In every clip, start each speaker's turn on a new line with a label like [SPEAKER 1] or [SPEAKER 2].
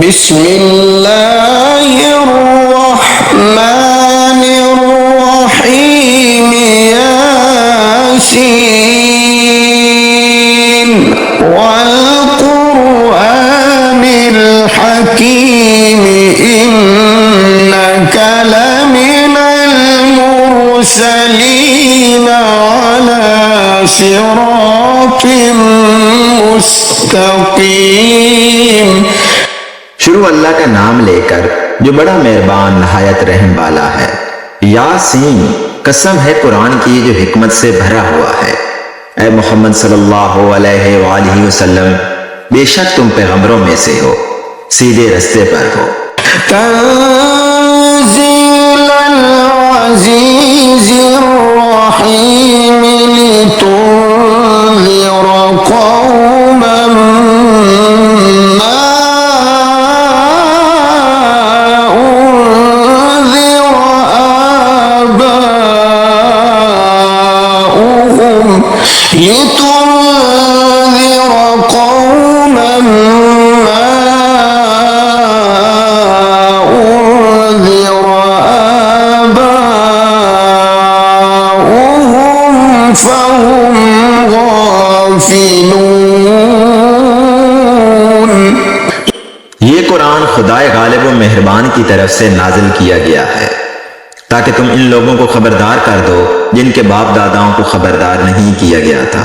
[SPEAKER 1] बिस्मिल्लाहिर्रहमानिर्रहीम यासीन वल कुरआनिल हकीम इन्नका लमिनल मुरसलीन अला सिरातिम मुस्तकीम।
[SPEAKER 2] शुरू अल्लाह का नाम लेकर जो बड़ा मेहरबान नहायत रहम वाला है। यासीन, कसम है कुरान की जो हिकमत से भरा हुआ है। ऐ मोहम्मद सल्लल्लाहु अलैहि वसल्लम, बेशक तुम पैगंबरों में से हो, सीधे रास्ते पर हो।
[SPEAKER 1] तंज़ीलल अज़ीज़िर रहीम लितुन्ज़िरा कौमन मा उन्ज़िरा आबाउहुम लितुन्ज़िरा कौमन मा उन्ज़िरा आबाउहुम फहुम गाफिलून।
[SPEAKER 2] ये कुरान खुदाए गालिब व मेहरबान की तरफ से नाजिल किया गया है ताकि तुम इन लोगों को खबरदार कर दो जिनके बाप दादाओं को खबरदार नहीं किया गया था,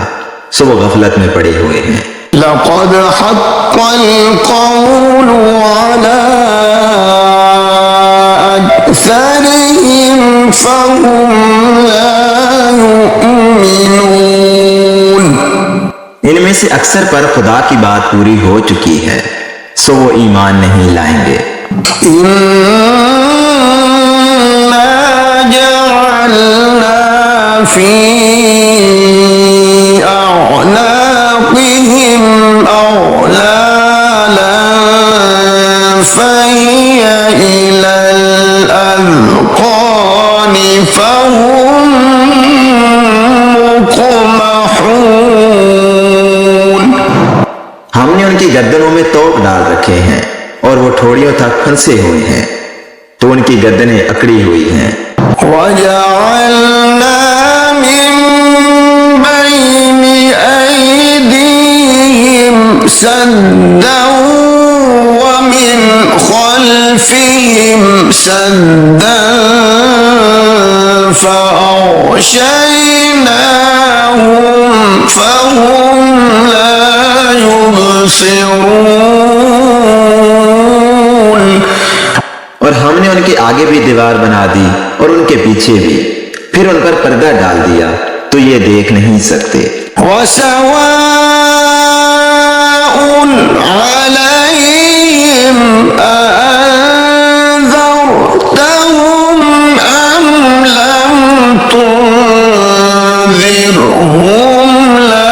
[SPEAKER 2] सो वो गफलत में पड़े हुए हैं।
[SPEAKER 1] लक़द हक़्क़ल क़ौलु अला अक्सरिहिम फ़हुम ला युमिनून।
[SPEAKER 2] इनमें से अक्सर पर खुदा की बात पूरी हो चुकी है, सो वो ईमान नहीं लाएंगे।
[SPEAKER 1] इन्ना जअलना फी अअनाक़िहिम अग़लालन फ़हिय इलल अज़क़ानि फ़हुम मुक़महून।
[SPEAKER 2] हमने उनकी गर्दनों में तोप डाल रखे हैं और वो ठोड़ियों तक फंसे हुए हैं, तो उनकी गर्दनें अकड़ी हुई हैं।
[SPEAKER 1] वजअलना मिन बैनि ऐदीहिम सद्दन व मिन खल्फिहिम सद्दन फ़अग़शयनाहुम फ़हुम ला युबसिरून।
[SPEAKER 2] और हमने उनके आगे भी दीवार बना दी और उनके पीछे भी, फिर उन पर पर्दा डाल दिया तो ये देख नहीं सकते।
[SPEAKER 1] वसवाउन अलैहिम अअन्ज़रतहुम अम लम तुन्ज़िरहुम ला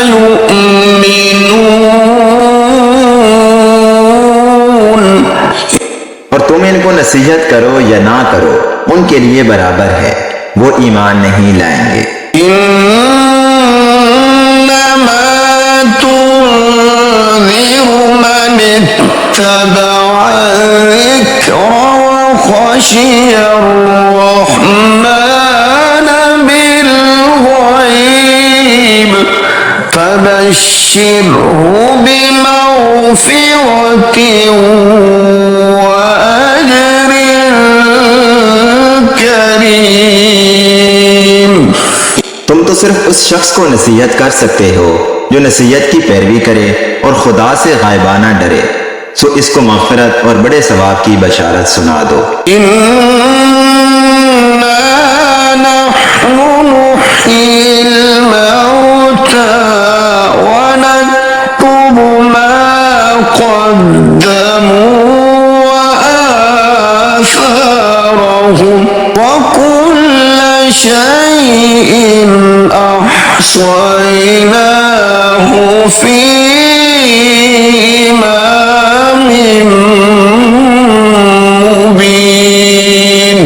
[SPEAKER 1] युमिनून।
[SPEAKER 2] और तुम इनको नसीहत करो या ना करो, उनके लिए बराबर है, वो ईमान नहीं लाएंगे।
[SPEAKER 1] इन्नमा तुन्ज़िरु मन इत्तबअ ज़िक्र व ख़शियर रहमान बिलग़ैब फबश्शिरहु बिमग़फ़िरतिन व अज्रिन करीम।
[SPEAKER 2] तुम तो सिर्फ उस शख्स को नसीहत कर सकते हो जो नसीहत की पैरवी करे और खुदा से गायबाना डरे, सो इसको मग़फ़िरत और बड़े सवाब की बशारत सुना दो।
[SPEAKER 1] इन्ना नहनु नुह्यिल मौता व नक्तुबु मा क़द्दमू व आसारहुम व कुल्ल शैइन अहसयनाहु फी इमामिन मुबीन।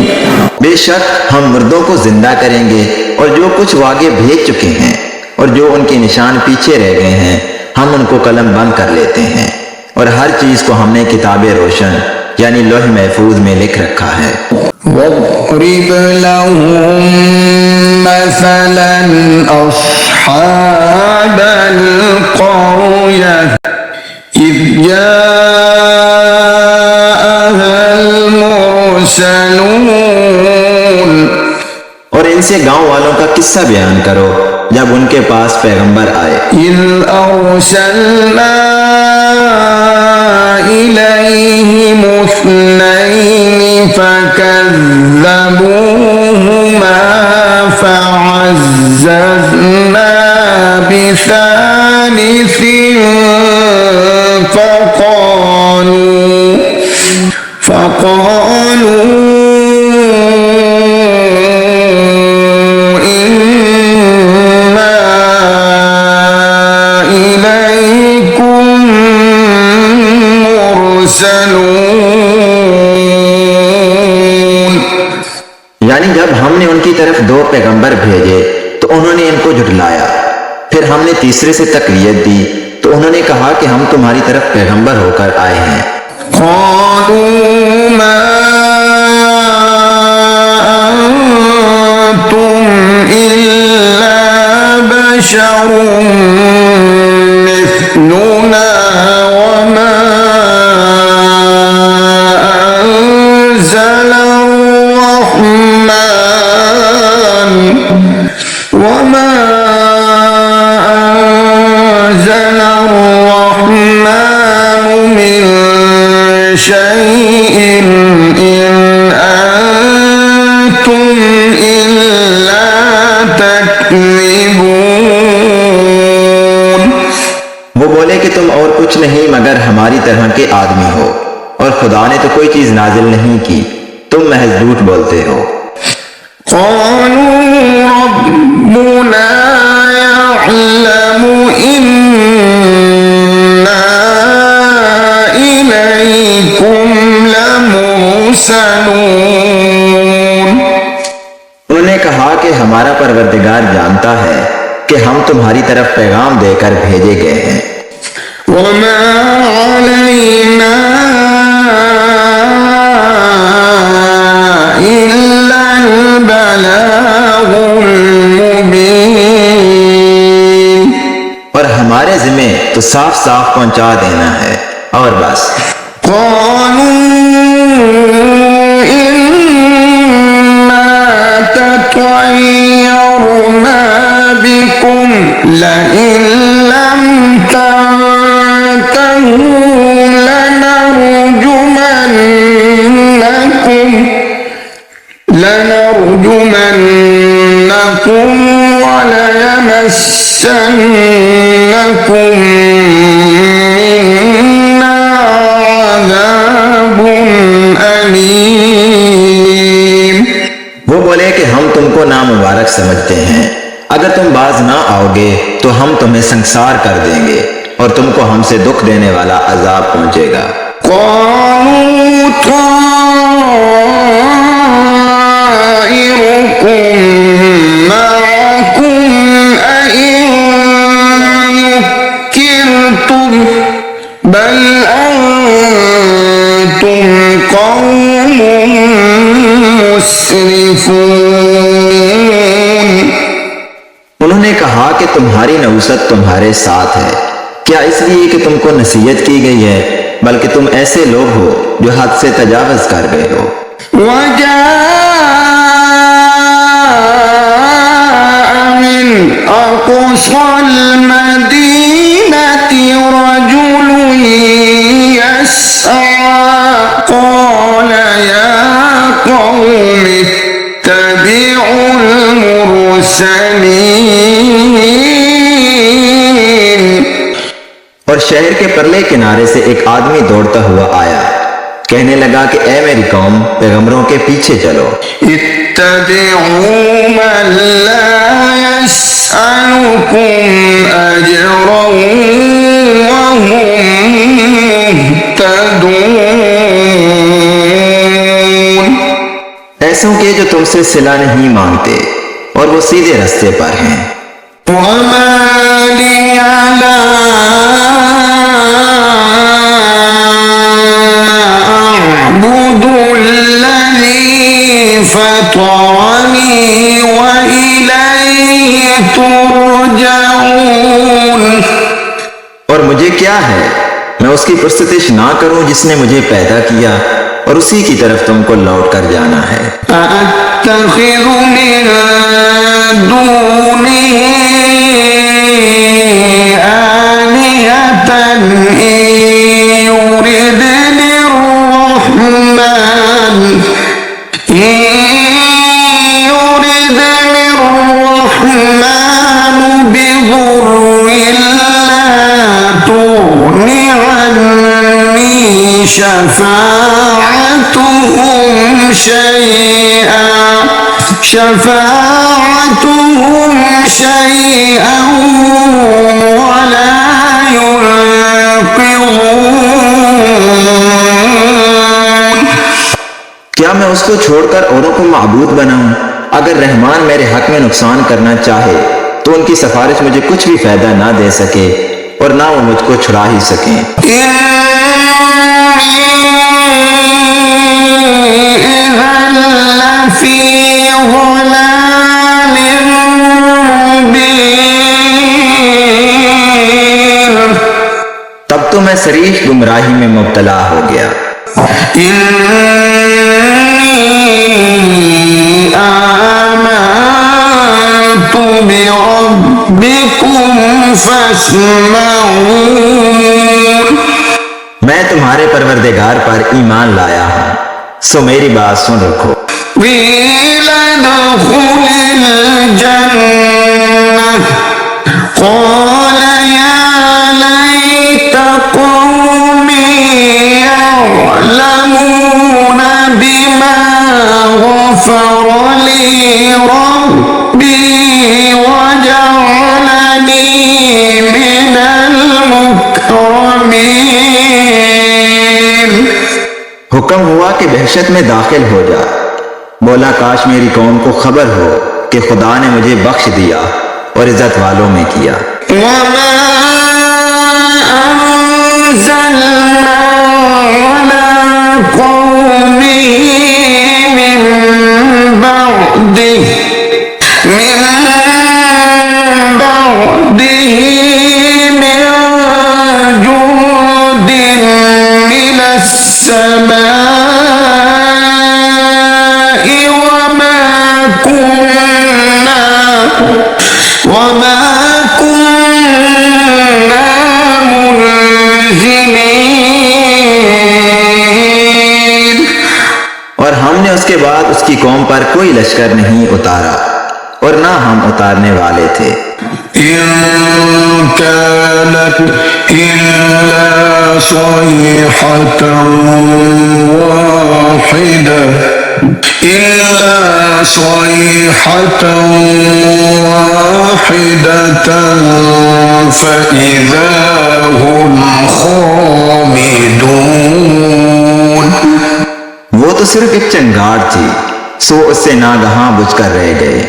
[SPEAKER 2] बेशक हम मुर्दों को जिंदा करेंगे और जो कुछ वो आगे भेज चुके हैं और जो उनके निशान पीछे रह गए हैं, हम उनको कलम बंद कर लेते हैं और हर चीज को हमने किताबे रोशन यानी लौह महफूज में लिख रखा है।
[SPEAKER 1] واضرب لهم مثلا أصحاب القرية إذ جاءها المرسلون
[SPEAKER 2] और इनसे गांव वालों का किस्सा बयान करो जब उनके पास पैगंबर आए।
[SPEAKER 1] إذ أرسلنا إليهم اثنين فكذبوهما فعززنا بثالث فقالوا
[SPEAKER 2] यानी जब हमने उनकी तरफ दो पैगंबर भेजे तो उन्होंने इनको झुठलाया, फिर हमने तीसरे से तकवीयत दी तो उन्होंने कहा कि हम तुम्हारी तरफ पैगंबर होकर आए हैं। वो बोले कि तुम और कुछ नहीं मगर हमारी तरह के आदमी हो और खुदा ने तो कोई चीज नाजिल नहीं की, तुम महज झूठ बोलते हो। उन्होंने कहा कि हमारा परवरदिगार जानता है कि हम तुम्हारी तरफ पैगाम देकर भेजे गए हैं।
[SPEAKER 1] वमा अलैना इल्लल बलागुल मुबीन,
[SPEAKER 2] और हमारे जिम्मे तो साफ साफ पहुंचा देना है और बस।
[SPEAKER 1] لئن لم تنتهوا لنرجمنكم وليمسنكم منا عذاب أليم।
[SPEAKER 2] वो बोले कि हम तुमको नामुबारक समझते हैं, अगर तुम बाज ना आओगे तो हम तुम्हें संसार कर देंगे और तुमको हमसे दुख देने वाला अजाब पहुंचेगा।
[SPEAKER 1] बल अंतुम कौम मुस्रिफून।
[SPEAKER 2] उन्होंने कहा कि तुम्हारी नौसत तुम्हारे साथ है, क्या इसलिए कि तुमको नसीहत की गई है, बल्कि तुम ऐसे लोग हो जो हद से तजावज कर गए हो।
[SPEAKER 1] मिन अक़सल मदीनति रजुलुन यस्आ क़ाल या क़ौमि इत्तबिउल मुरसलीन।
[SPEAKER 2] और शहर के परले किनारे से एक आदमी दौड़ता हुआ आया, कहने लगा कि ए मेरी कौम, पैगंबरों के पीछे चलो।
[SPEAKER 1] इत्तबिउ मन ला यसअलुकुम अजरन व हुम मुहतदून।
[SPEAKER 2] ऐसों के जो तुमसे सिला नहीं मांगते और वो सीधे रास्ते पर हैं।
[SPEAKER 1] वमा लिया ला ترجعون
[SPEAKER 2] और मुझे क्या है, मैं उसकी प्रस्तुतिश ना करूं जिसने मुझे पैदा किया और उसी की तरफ तुमको लौट कर जाना है।
[SPEAKER 1] أأتخذ من دونه آلهة إن يردني الرحمن بضر لا تغن عني شفاعتهم شيئا ولا ينقذون।
[SPEAKER 2] क्या मैं उसको छोड़कर औरों को माबूद बनाऊं? अगर रहमान मेरे हक में नुकसान करना चाहे तो उनकी सिफारिश मुझे कुछ भी फायदा ना दे सके और ना वो मुझको छुड़ा ही सके। तब तो मैं सरीह गुमराही में मुब्तला हो गया। मैं तुम्हारे परवरदिगार पर ईमान लाया हूँ, सो मेरी बात सुन रखो।
[SPEAKER 1] قال يا ليت قومي يعلمون بما غفر لي ربي وجعلني من المكرمين।
[SPEAKER 2] हुक्म हुआ कि बहशत में दाखिल हो जा। बोला काश मेरी कौम को खबर हो कि खुदा ने मुझे बख्श दिया और इज्जत वालों में किया।
[SPEAKER 1] वमा अंज़लना अला कौमिही मिन बअदिही मिन जुंदिन मिनस समाई वमा कुन्ना मुनज़िलीन।
[SPEAKER 2] और हमने उसके बाद उसकी कौम पर कोई लश्कर नहीं उतारा और ना हम उतारने वाले थे।
[SPEAKER 1] इन कानत इल्ला सयहतन वाहिदतन फइज़ा हुम खामिदून।
[SPEAKER 2] वो तो सिर्फ एक चंगाड़ थी, सो उससे नागहां बुझकर रह गए।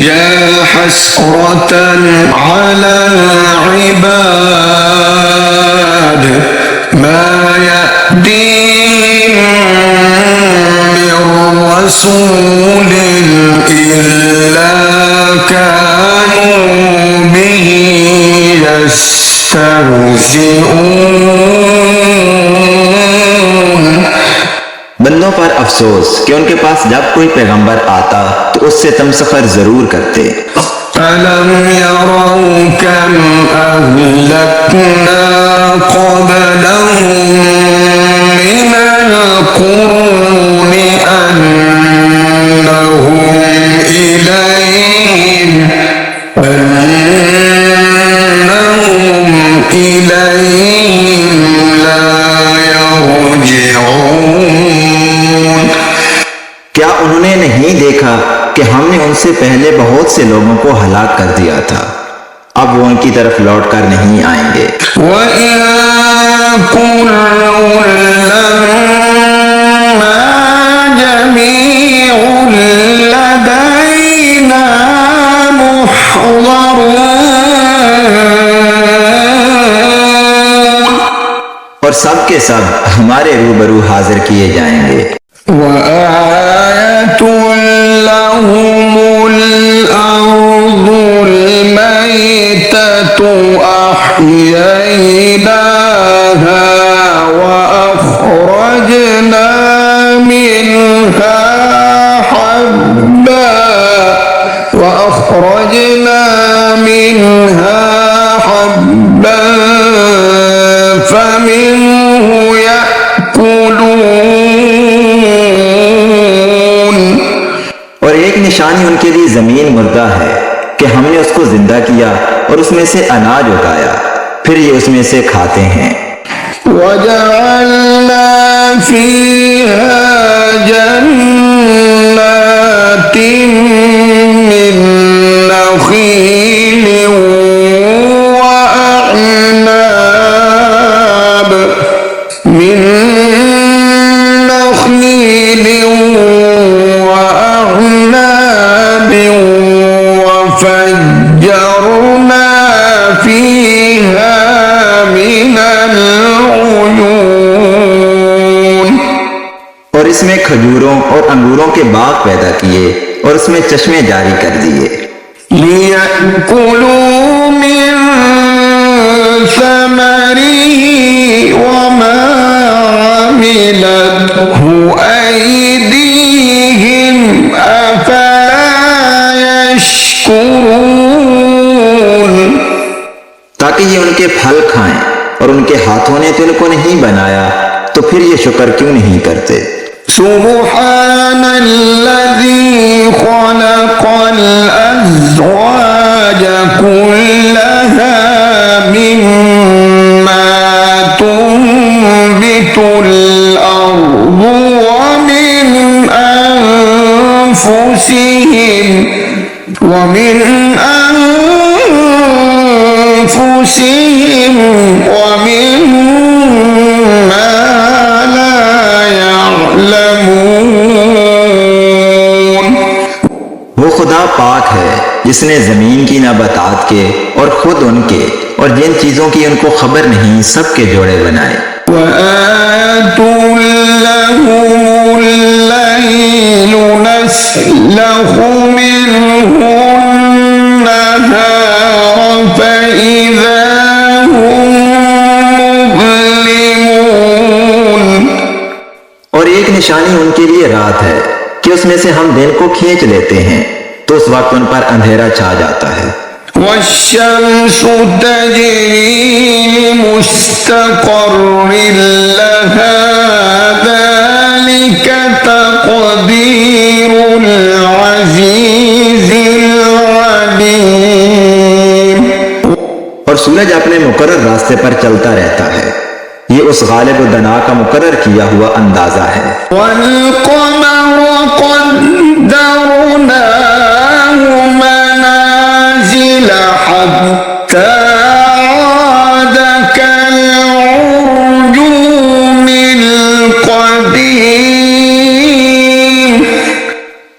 [SPEAKER 1] या हसरतन अला इबाद मा यअतीहिम मिर रसूलिन इल्ला कानू बिही यस्तहज़िऊन।
[SPEAKER 2] बंदों पर अफसोस कि उनके पास जब कोई पैगंबर आता तो उससे तमसखर जरूर करते।
[SPEAKER 1] अलम यरौ कम अहलकना क़ब्लहुम मिनल क़ुरूनि अन्नहुम इलैहिम ला यरजिऊन।
[SPEAKER 2] क्या उन्होंने नहीं देखा कि हमने उनसे पहले बहुत से लोगों को हलाक कर दिया था, अब वो उनकी तरफ लौट कर नहीं आएंगे। और सब के सब हमारे रूबरू हाजिर किए जाएंगे।
[SPEAKER 1] وآية لهم الأرض أحييناها وأخرجنا منها حبا فمنه يأكلون।
[SPEAKER 2] और एक निशानी उनके लिए जमीन मुर्दा है कि हमने उसको जिंदा किया और उसमें से अनाज उगाया, फिर ये उसमें से खाते हैं।
[SPEAKER 1] वजअलना फीहा जन्नातिन मिन नखील वअअनाब وفجرنا فيها من العيون।
[SPEAKER 2] और इसमें खजूरों और अंगूरों के बाग पैदा किए और उसमें चश्मे जारी कर दिए।
[SPEAKER 1] लियअकुलू मिन समरिही वमा अमिलतहु अयदीहिम अफला यशकुरून।
[SPEAKER 2] ताकि ये उनके फल खाएं, और उनके हाथों ने तो इनको नहीं बनाया, तो फिर ये शुक्र क्यों नहीं करते।
[SPEAKER 1] सुब्हानल्लज़ी खलक़ल अज़वाज कुल्लहा मिम्मा तुंबितुल अर्दु व मिन अनफुसिहिम वमिम्मा ला यअलमून।
[SPEAKER 2] वो खुदा पाक है जिसने जमीन की नबातात के और खुद उनके और जिन चीजों की उनको खबर नहीं सबके जोड़े बनाए।
[SPEAKER 1] वआतुल लहुमुल लैलु नस्लखु मिन्हु नहार फइज़ा हुम मुज़लिमून।
[SPEAKER 2] और एक निशानी उनके लिए रात है कि उसमें से हम दिन को खींच लेते हैं, तो उस वक्त उन पर अंधेरा छा जाता है।
[SPEAKER 1] वश्शम्सु तजरी लिमुस्तक़र्रिन लहा ज़ालिक तक़दीरुल अज़ीज़िल अलीम।
[SPEAKER 2] और सूरज अपने मुकर्रर रास्ते पर चलता रहता है, ये उस गालिब दना का मुकर्रर किया हुआ अंदाजा है।
[SPEAKER 1] वल्क़मर क़द्दरनाहु मनाज़िल हत्ता आद कलउरजूनिल क़दीम।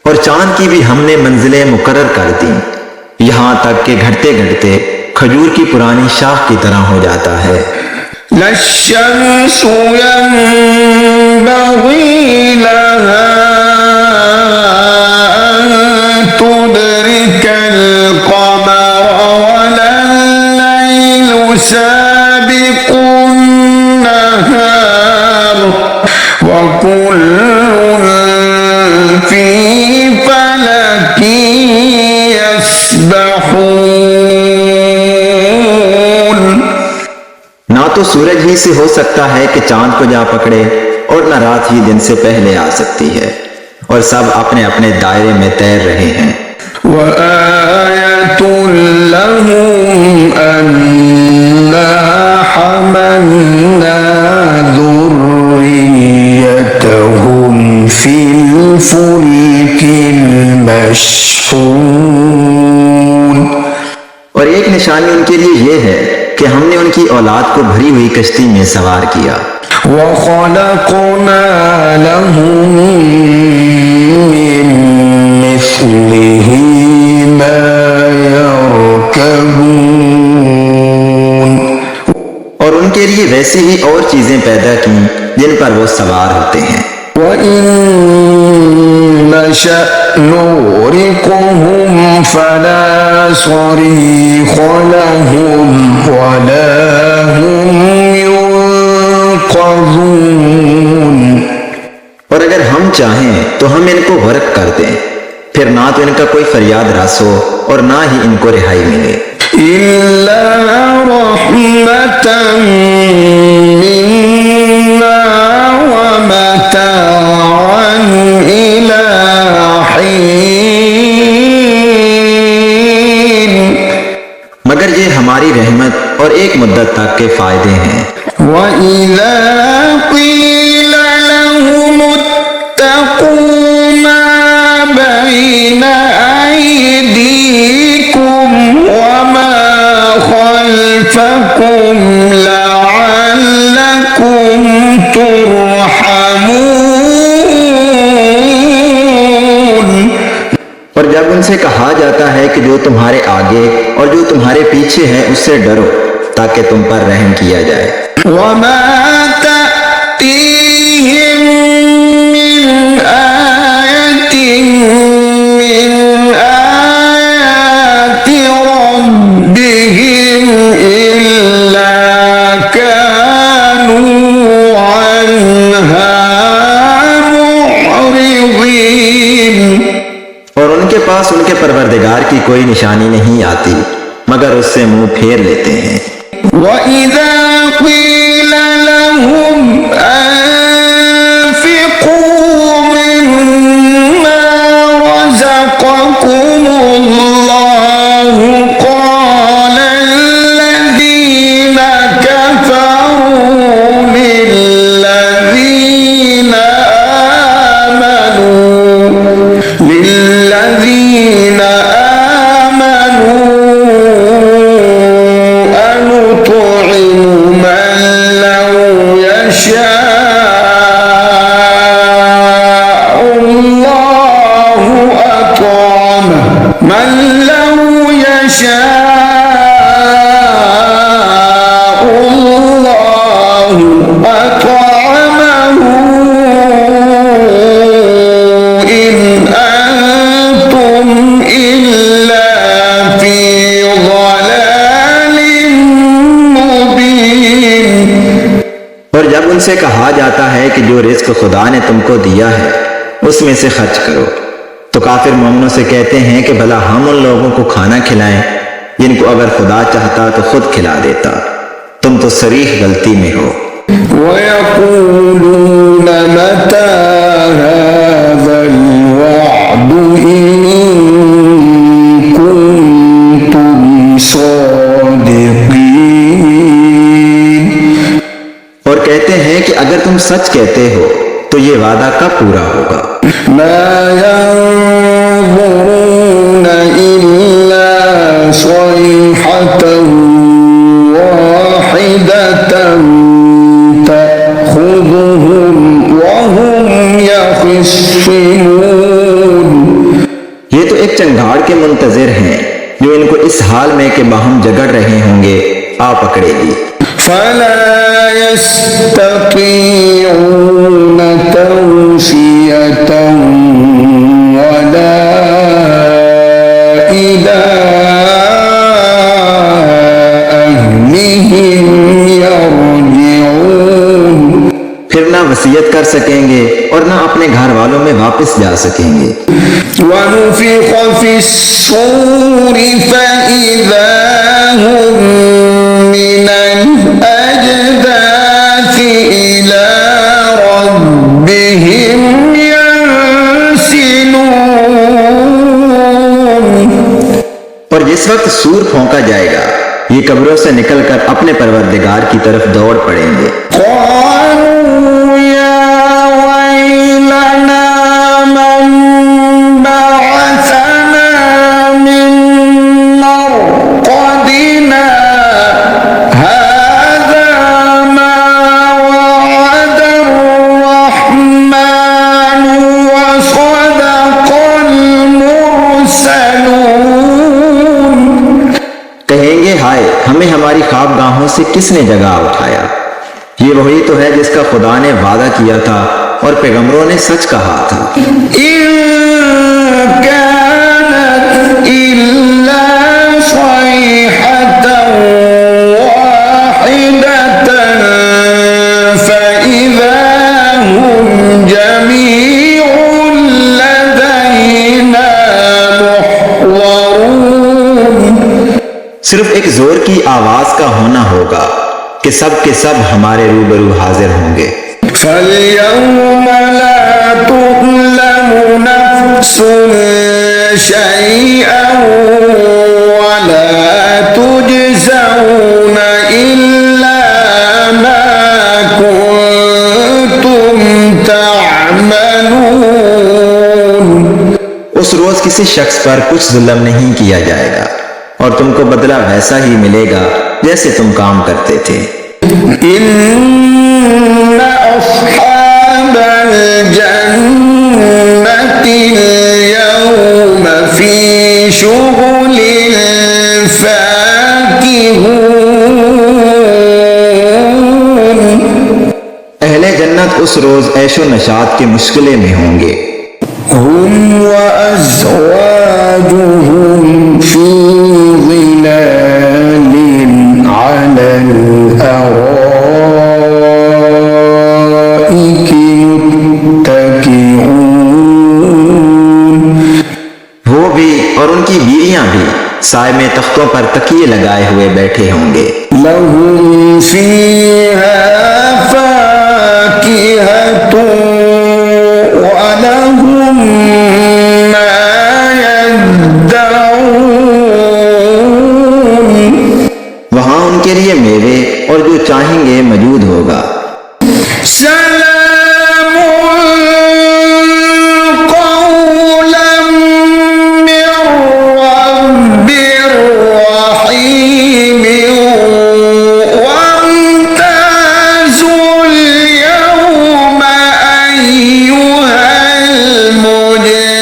[SPEAKER 2] और चांद की भी हमने मंजिलें मुकर्रर कर दी, यहाँ तक कि घटते घटते खजूर की पुरानी शाख की तरह हो जाता है।
[SPEAKER 1] लश्शम्सु यंबग़ी लहा अन तुदरिकल क़मर वल्लैलु साबिक़ुन नहार वकुल्लुन फ़ी फ़लकिन यस्बहून।
[SPEAKER 2] ना तो सूरज ही से हो सकता है कि चांद को जा पकड़े, और न रात ही दिन से पहले आ सकती है, और सब अपने अपने दायरे में तैर रहे हैं।
[SPEAKER 1] वआयतुल लहुम अन्ना हमलना ذُرِّيَّتَهُمْ फिल फुल्किल मशहून।
[SPEAKER 2] और एक निशानी उनके लिए यह है कि हमने उनकी औलाद को भरी हुई कश्ती में सवार किया।
[SPEAKER 1] वख़लक़ना लहुम मिन मिस्लिही मा यरकबून।
[SPEAKER 2] और उनके लिए वैसी ही और चीजें पैदा की जिन पर वो सवार होते हैं।
[SPEAKER 1] وإن نشأ نغرقهم فلا صريخ لهم ولا هم ينقذون।
[SPEAKER 2] और अगर हम चाहें तो हम इनको गर्क कर दें, फिर ना तो इनका कोई फरियाद रास हो और ना ही इनको रिहाई मिले।
[SPEAKER 1] إلا رحمة منا ومتاعا إلى حين।
[SPEAKER 2] मगर ये हमारी रहमत और एक मुद्दत तक के फायदे हैं।
[SPEAKER 1] وإذا قيل لهم اتقوا ما بين أيديكم وما خلفكم لعلكم ترحمون।
[SPEAKER 2] और जब उनसे कहा जाता है कि जो तुम्हारे आगे और जो तुम्हारे पीछे है उससे डरो ताकि तुम पर रहम किया जाए।
[SPEAKER 1] وما تأتيهم من آية من آيات ربهم إلا كانوا عنها معرضين।
[SPEAKER 2] और उनके पास उनके परवरदिगार की कोई निशानी नहीं आती मगर उससे मुंह फेर लेते हैं।
[SPEAKER 1] وإذا قيل لهم أنفقوا مما رزقكم الله قال الذين كفروا للذين آمنوا أنطعم من لو يشاء الله أطعمه إن أنتم إلا في ضلال مبين।
[SPEAKER 2] और जब उनसे कहा जाता है कि जो रिज्क खुदा ने तुमको दिया है उसमें से खर्च करो तो काफिर मोमिनों से कहते हैं कि भला हम उन लोगों को खाना खिलाएं जिनको अगर खुदा चाहता तो खुद खिला देता, तुम तो सरीह गलती में हो।
[SPEAKER 1] ويقولون متى هذا الوعد إن كنتم صادقين।
[SPEAKER 2] और कहते हैं कि अगर तुम सच कहते हो तो ये वादा कब पूरा होगा।
[SPEAKER 1] ما ينظرون إلا صيحة واحدة تأخذهم وهم يخصمون।
[SPEAKER 2] ये तो एक चंगाड़ के मुंतजिर हैं जो इनको इस हाल में कि बाहम झगड़ रहे होंगे आ पकड़ेगी।
[SPEAKER 1] فلا يستطيعون توصية ولا إلى أهلهم يرجعون।
[SPEAKER 2] फिर ना वसीयत कर सकेंगे और ना अपने घर वालों में वापस जा सकेंगे।
[SPEAKER 1] ونفخ في الصور فإذا هم من الأجداث إلى ربهم ينسلون।
[SPEAKER 2] और जिस वक्त सूर फौंका जाएगा ये कब्रों से निकलकर अपने परवरदिगार की तरफ दौड़ पड़ेंगे।
[SPEAKER 1] قالوا يا ويلنا من بعثنا من مرقدنا هذا ما وعد الرحمن وصدق المرسلون।
[SPEAKER 2] कहेंगे हाय हमें हमारी ख्वाबगाहों से किसने जगा उठाया। ये वही तो है जिसका खुदा ने वादा किया था और पैगंबरों ने सच कहा था।
[SPEAKER 1] इन कानत इल्ला सयहतन वाहिदतन फइज़ा हुम जमीउन लदैना मुहज़रून।
[SPEAKER 2] सिर्फ एक जोर की आवाज का होना होगा कि सब के सब हमारे रूबरू हाजिर होंगे।
[SPEAKER 1] फल्यौम ला तुज़लमु नफ्सुन शैअन वला तुजज़ौन इल्ला मा कुन्तुम तअमलून।
[SPEAKER 2] उस रोज किसी शख्स पर कुछ जुल्म नहीं किया जाएगा और तुमको बदला वैसा ही मिलेगा जैसे तुम काम करते थे।
[SPEAKER 1] इन्न अस्हाबल जन्नति यौम फी शुगुलिन फाकिहून।
[SPEAKER 2] अहले जन्नत उस रोज ऐशो नशात के मुश्किले में होंगे।
[SPEAKER 1] हुम व अज़वाजुहुम फी ज़िलालिन अलल अराइकि मुत्तकिऊन।
[SPEAKER 2] वो भी और उनकी बीवियां भी साए में तख्तों पर तकिए लगाए हुए बैठे होंगे।
[SPEAKER 1] लहुम फीहा फाकिहतुन व लहुम मा यद्दऊन।
[SPEAKER 2] वहां उनके लिए मेवे और जो चाहेंगे मौजूद होगा।
[SPEAKER 1] सलामुन कौलन मिर रब्बिर रहीम वम्ताजुल यौमा अय्युहल मुजरिमून।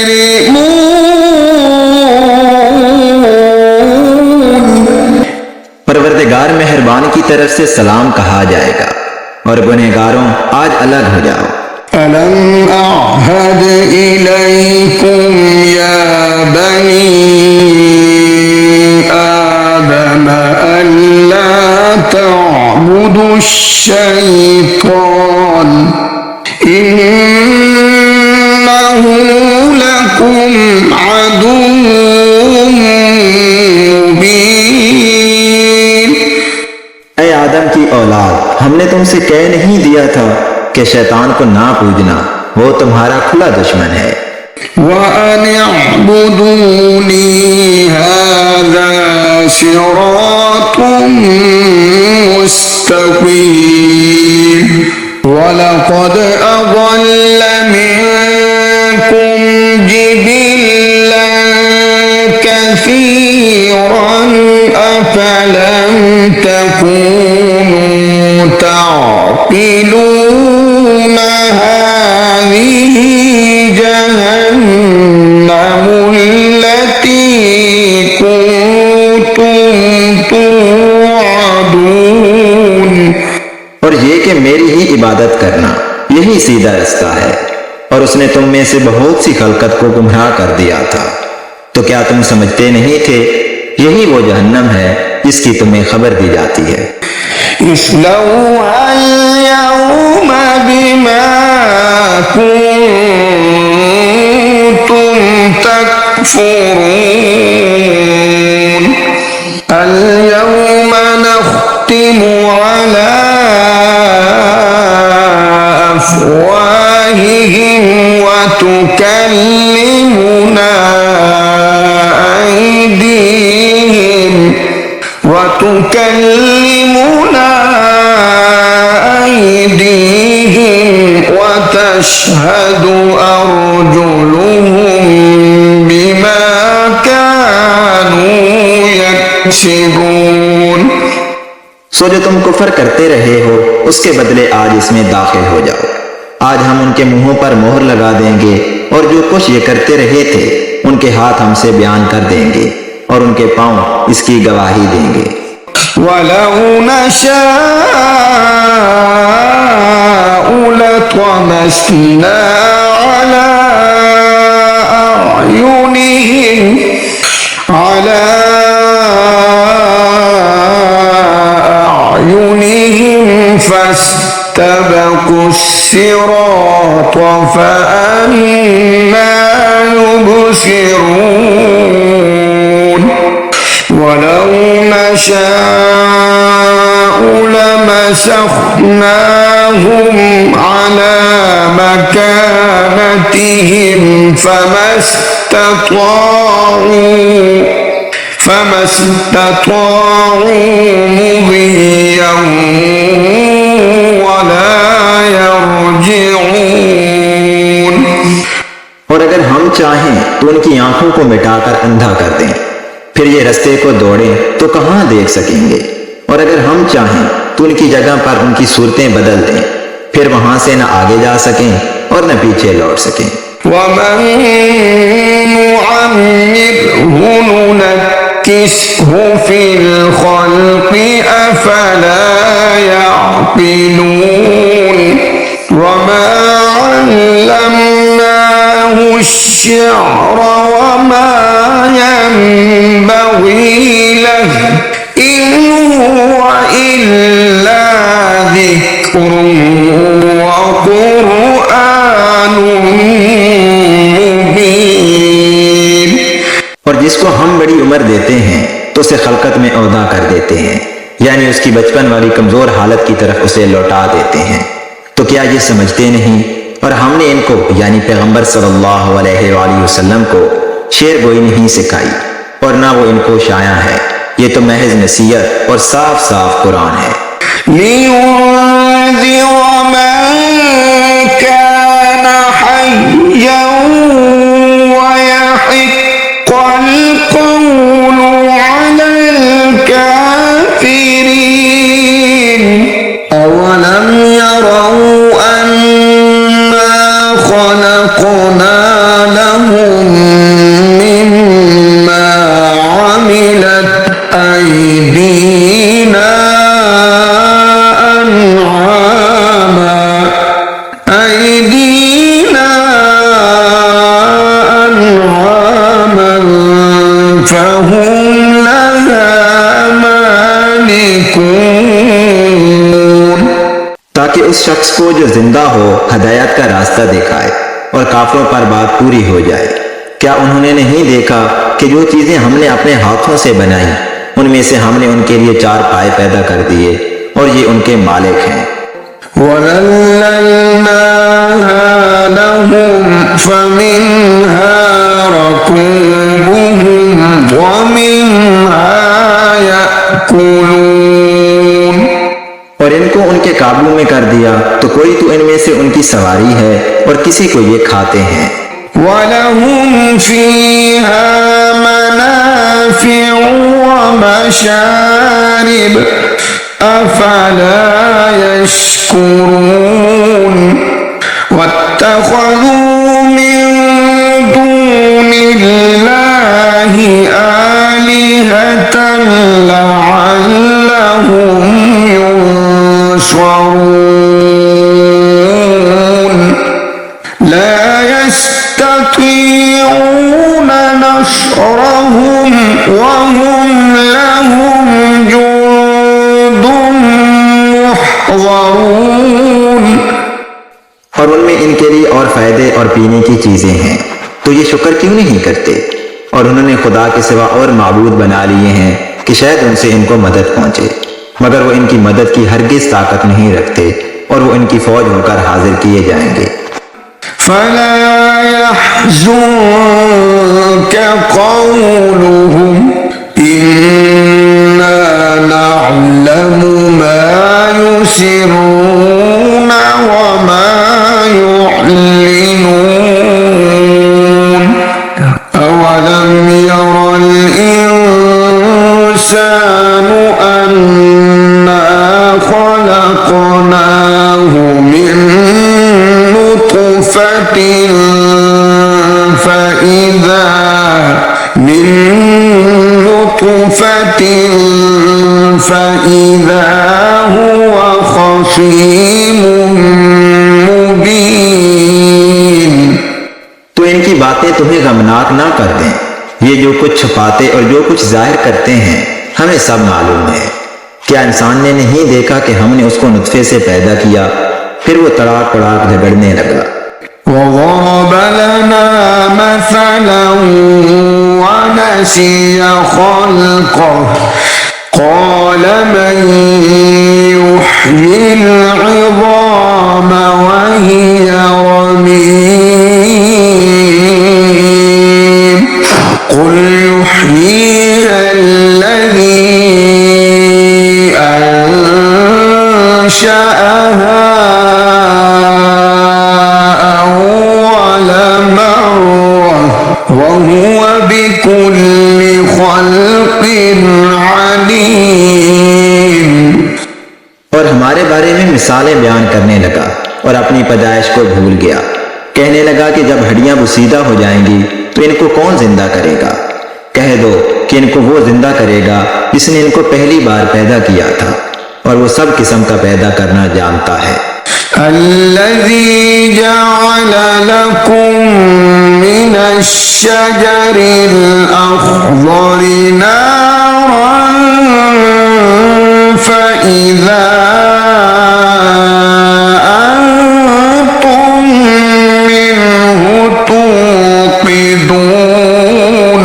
[SPEAKER 2] परवरदिगार मेहरबान की तरफ से सलाम कहा जाएगा और गुनहगारों आज अलग हो जाओ।
[SPEAKER 1] अलम अअहद इलैकुम या बनी आदम अल्ला तअबुदुश्शैतान इन्नहु लकुम अदुव्वुम मुबीन।
[SPEAKER 2] ऐ आदम की औलाद, हमने तुमसे कह नहीं दिया था कि शैतान को ना पूजना, वो तुम्हारा खुला दुश्मन है।
[SPEAKER 1] वअन अअबुदूनी हाज़ा सिरातुम मुस्तक़ीम। वलक़द अज़ल्ल मिनकुम जिबिल्लन कसीरन अफ़लम तकूनू तअक़िलून। हाज़िही जहन्नमुल्लती कुन्तुम तुअदून।
[SPEAKER 2] और ये कि मेरी ही इबादत करना, यही सीधा रास्ता है। और उसने तुम में से बहुत सी खलकत को गुमराह कर दिया था। तो क्या तुम समझते नहीं थे? यही वो जहन्नम है जिसकी तुम्हें खबर दी जाती है।
[SPEAKER 1] इस्लौहल यौमा बिमा कुन्तुम तकफुरून। अल यौमा नख्तिमु अला अफ़वाहिहिम व तुकल्लिमुना أيديهم وتشهد أرجلهم بما كانوا يكسبون।
[SPEAKER 2] सो जो तुम कुफर करते रहे हो उसके बदले आज इसमें दाखिल हो जाओ। आज हम उनके मुंहों पर मोहर लगा देंगे और जो कुछ ये करते रहे थे उनके हाथ हमसे बयान कर देंगे और उनके पांव इसकी गवाही देंगे।
[SPEAKER 1] वलौ नशाअ لطمسنا على أعينهم فاستبقوا الصراط فأنى يبصرون ولو نشاء لمسخناهم على مكانتهم فما استطاعوا مضيا ولا يرجعون।
[SPEAKER 2] और अगर हम चाहें तो उनकी आंखों को मिटाकर अंधा कर दें, फिर ये रास्ते को दौड़ें तो कहां देख सकेंगे। और अगर हम चाहें तो उनकी जगह पर उनकी सूरतें बदल दें, फिर वहां से न आगे जा सकें और न पीछे लौट सकें।
[SPEAKER 1] वमन नुअम्मिरहु नुनक्किसहु फिल खल्क़ि अफला यअक़िलून वमा अल्लमनाहु अश्शिअर वमा यंबग़ी लहु इन हुव इल्ला ज़िक्रुन व क़ुरआनुन मुबीन।
[SPEAKER 2] और जिसको हम बड़ी उम्र देते हैं तो उसे खलकत में औदा कर देते हैं, यानी उसकी बचपन वाली कमजोर हालत की तरफ उसे लौटा देते हैं। तो क्या ये समझते नहीं? और हमने इनको यानी पैगंबर सल्लल्लाहु अलैहि वसल्लम को शेर गोई नहीं सिखाई और ना वो इनको शाया है। ये तो महज नसीहत और साफ साफ कुरान है।
[SPEAKER 1] लियुन्ज़िर मन कान हय्यन व यहिक़्क़ल क़ौलु अलल काफ़िरीन। अवलम यरौ अन्ना खलक़ना लहुम मिम्मा अमिलत अयदीना अन'ामन फहुम लहा मालिकून।
[SPEAKER 2] ताकि उस शख्स को जो जिंदा हो हदायत का रास्ता दिखाए और काफिरों पर बात पूरी हो जाए। क्या उन्होंने नहीं देखा कि जो चीजें हमने अपने हाथों से बनाई उनमें से हमने उनके लिए 4 पाए पैदा कर दिए और ये उनके मालिक हैं।
[SPEAKER 1] वज़ल्लल्नाहा लहुम फमिन्हा रकूबुहुम व मिन्हा याकुलून।
[SPEAKER 2] और इनको उनके काबू में कर दिया तो कोई तो इनमें से उनकी सवारी है और किसी को ये खाते हैं।
[SPEAKER 1] वलहुम फीहा मनाफ़िउ व मशारिब अफला यश्कुरून। वत्तख़ज़ू मिन दूनिल्लाहि आलिहतन लअल्लहुम युनशरून। ला यस्ततीऊन नशरहुम व हुम लहुम जुन्दुम मुहज़रून।
[SPEAKER 2] और उनमें इनके लिए और फायदे और पीने की चीजें हैं, तो ये शुक्र क्यों नहीं करते? और उन्होंने खुदा के सिवा और माबूद बना लिए हैं कि शायद उनसे इनको मदद पहुंचे, मगर वो इनकी मदद की हरगिज ताकत नहीं रखते और वो इनकी फौज होकर हाजिर किए जाएंगे।
[SPEAKER 1] फला यहज़ुनक क़ौलुहुम इन्ना नअलमु मा युसिर्रून व मा युअलिनून। अवलम यरल इंसानु अन्ना खलक़नाहु मिन नुत्फ़तिन فإذا هو خصيم
[SPEAKER 2] बातें तुम्हें गमनाक ना कर दें। ये जो कुछ छुपाते और जो कुछ जाहिर करते हैं हमें सब मालूम है। क्या इंसान ने नहीं देखा कि हमने उसको नुत्फे से पैदा किया, फिर वो तड़ाक तड़ाक झगड़ने लगा।
[SPEAKER 1] وضرب لنا مثلا ونسي خلقه قال من يحيي العظام وهي رميم قل يحييها الذي أنشأها وهو بكل خلق عليم।
[SPEAKER 2] और हमारे बारे में मिसालें बयान करने लगा और अपनी पैदाइश को भूल गया। कहने लगा कि जब हड्डियां बुसीदा हो जाएंगी तो इनको कौन जिंदा करेगा। कह दो कि इनको वो जिंदा करेगा जिसने इनको पहली बार पैदा किया था और वो सब किस्म का पैदा करना जानता है।
[SPEAKER 1] الذي جعل لكم من الشجر الأخضر نارا فإذا أنتم منه توقدون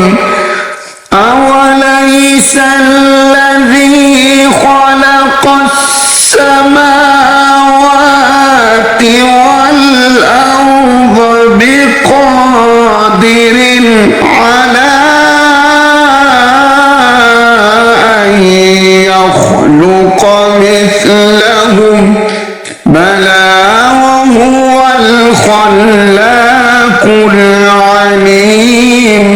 [SPEAKER 1] أوليس الذي خلق السماوات والأرض بقادر على أن يخلق مثلهم بلى وهو الخلاق العليم।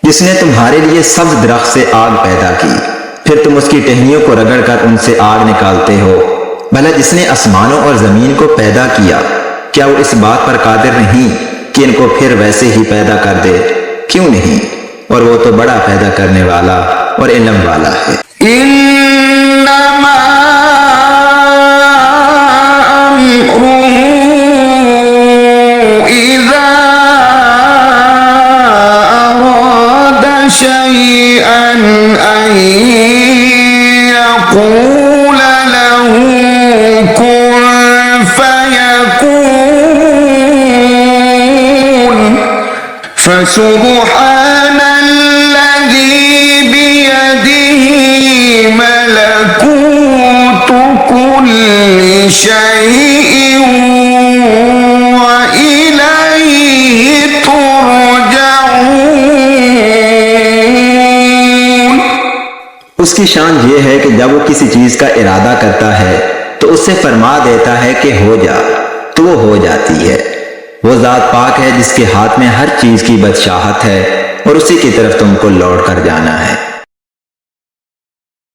[SPEAKER 2] जिसने तुम्हारे लिए सब्ज दरख्त से आग पैदा की, फिर तुम उसकी टहनियों को रगड़कर उनसे आग निकालते हो। भला जिसने आसमानों और जमीन को पैदा किया, क्या वो इस बात पर कादिर नहीं कि इनको फिर वैसे ही पैदा कर दे? क्यों नहीं? और वो तो बड़ा पैदा करने वाला और इल्म वाला है।
[SPEAKER 1] इन्नमा अम्रुहु इज़ा अरादा शैअन अन यक़ूल लहू कुन फयकून फसुब्हान الذي بيده ملكوت كل شيء وإليه ترجعون।
[SPEAKER 2] उसकी शान ये है कि जब वो किसी चीज का इरादा करता है तो उससे फरमा देता है कि हो जा, तो वो हो जाती है। वो जात पाक है जिसके हाथ में हर चीज की बादशाहत है और उसी की तरफ तुमको लौट कर जाना है।